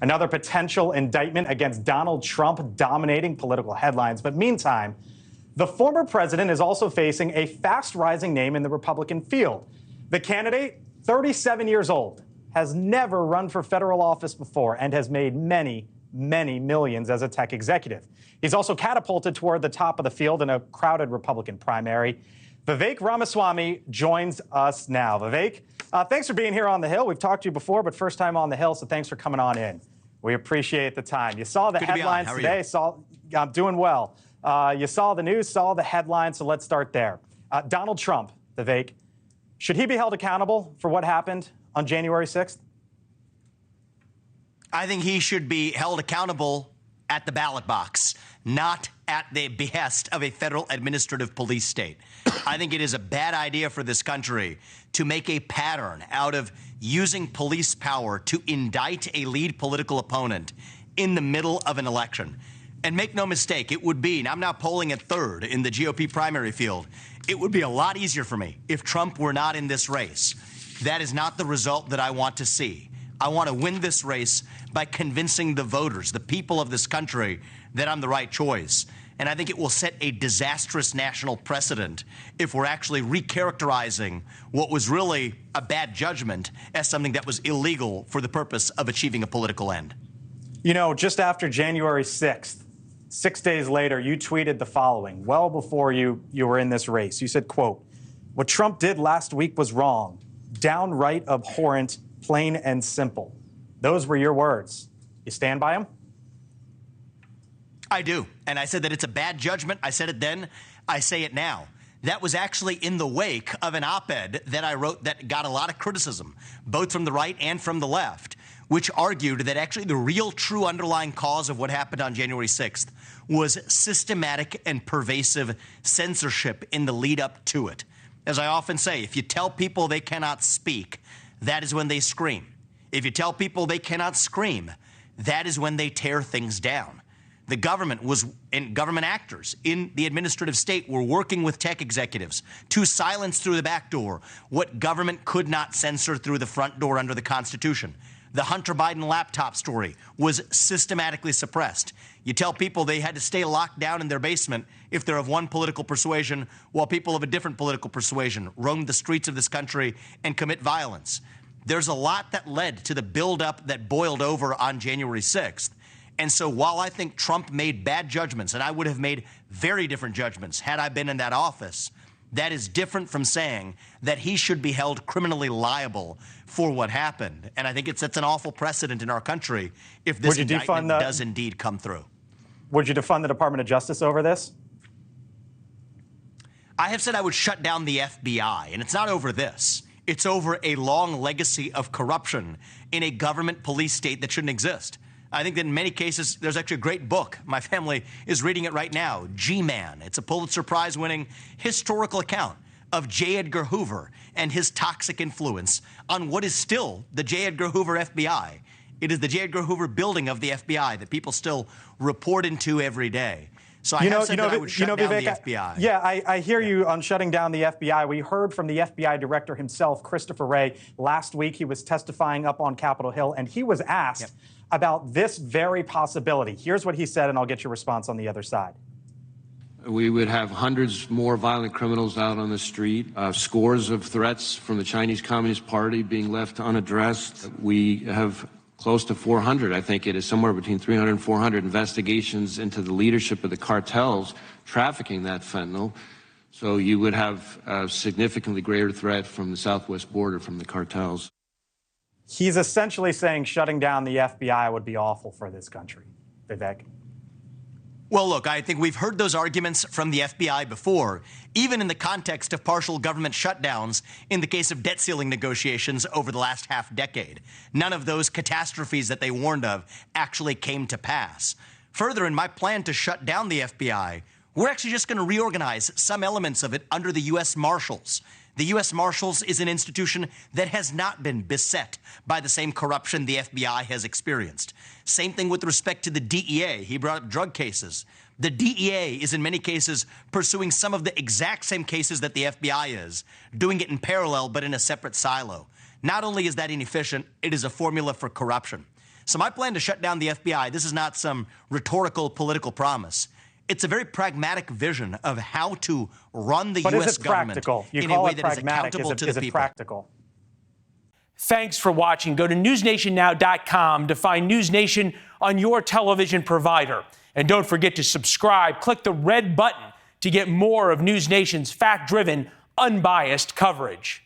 Another potential indictment against Donald Trump dominating political headlines. But meantime, the former president is also facing a fast-rising name in the Republican field. The candidate, 37 years old, has never run for federal office before and has made many millions as a tech executive. He's also catapulted toward the top of the field in a crowded Republican primary. Vivek Ramaswamy joins us now. Vivek, thanks for being here on the Hill. We've talked to you before, but first time on the Hill, so thanks for coming on in. We appreciate the time. You saw the headlines today. I'm doing well. You saw the news, saw the headlines, so let's start there. Donald Trump, Vivek, should he be held accountable for what happened on January 6th? I think he should be held accountable at the ballot box, not at the behest of a federal administrative police state. I think it is a bad idea for this country to make a pattern out of using police power to indict a lead political opponent in the middle of an election. And make no mistake, it would be, and I'm now polling at third in the GOP primary field, it would be a lot easier for me if Trump were not in this race. That is not the result that I want to see. I want to win this race by convincing the voters, the people of this country, that I'm the right choice. And I think it will set a disastrous national precedent if we're actually recharacterizing what was really a bad judgment as something that was illegal for the purpose of achieving a political end. You know, just after January 6th, 6 days later, you tweeted the following, well before you were in this race. You said, quote, "What Trump did last week was wrong, downright abhorrent, plain and simple." Those were your words. You stand by them? I do. And I said that it's a bad judgment. I said it then. I say it now. That was actually in the wake of an op-ed that I wrote that got a lot of criticism, both from the right and from the left, which argued that actually the real true underlying cause of what happened on January 6th was systematic and pervasive censorship in the lead up to it. As I often say, if you tell people they cannot speak, that is when they scream. If you tell people they cannot scream, that is when they tear things down. The government and government actors in the administrative state were working with tech executives to silence through the back door what government could not censor through the front door under the Constitution. The Hunter Biden laptop story was systematically suppressed. You tell people they had to stay locked down in their basement if they're of one political persuasion, while people of a different political persuasion roam the streets of this country and commit violence. There's a lot that led to the buildup that boiled over on January 6th. And so while I think Trump made bad judgments, and I would have made very different judgments had I been in that office, that is different from saying that he should be held criminally liable for what happened. And I think it sets an awful precedent in our country if this indictment does indeed come through. Would you defund the Department of Justice over this? I have said I would shut down the FBI, and it's not over this. It's over a long legacy of corruption in a government police state that shouldn't exist. I think that in many cases, there's actually a great book. My family is reading it right now, G-Man. It's a Pulitzer Prize-winning historical account of J. Edgar Hoover and his toxic influence on what is still the J. Edgar Hoover FBI. It is the J. Edgar Hoover building of the FBI that people still report into every day. So I have said that I would shut down the FBI. Yeah, I hear you on shutting down the FBI. We heard from the FBI director himself, Christopher Wray, last week. He was testifying up on Capitol Hill, and he was asked about this very possibility. Here's what he said, and I'll get your response on the other side. We would have hundreds more violent criminals out on the street, scores of threats from the Chinese Communist Party being left unaddressed. We have close to 400, I think it is somewhere between 300 and 400 investigations into the leadership of the cartels trafficking that fentanyl. So you would have a significantly greater threat from the southwest border from the cartels. He's essentially saying shutting down the FBI would be awful for this country. Vivek? Well, look, I think we've heard those arguments from the FBI before, even in the context of partial government shutdowns in the case of debt ceiling negotiations over the last half decade. None of those catastrophes that they warned of actually came to pass. Further, in my plan to shut down the FBI, we're actually just going to reorganize some elements of it under the U.S. Marshals. The U.S. Marshals is an institution that has not been beset by the same corruption the FBI has experienced. Same thing with respect to the DEA. He brought up drug cases. The DEA is in many cases pursuing some of the exact same cases that the FBI is, doing it in parallel but in a separate silo. Not only is that inefficient, it is a formula for corruption. So my plan to shut down the FBI, this is not some rhetorical political promise. It's a very pragmatic vision of how to run the U.S. government in a way that is accountable to the people. Practical? Thanks for watching. Go to newsnationnow.com to find News Nation on your television provider. And don't forget to subscribe. Click the red button to get more of News Nation's fact-driven, unbiased coverage.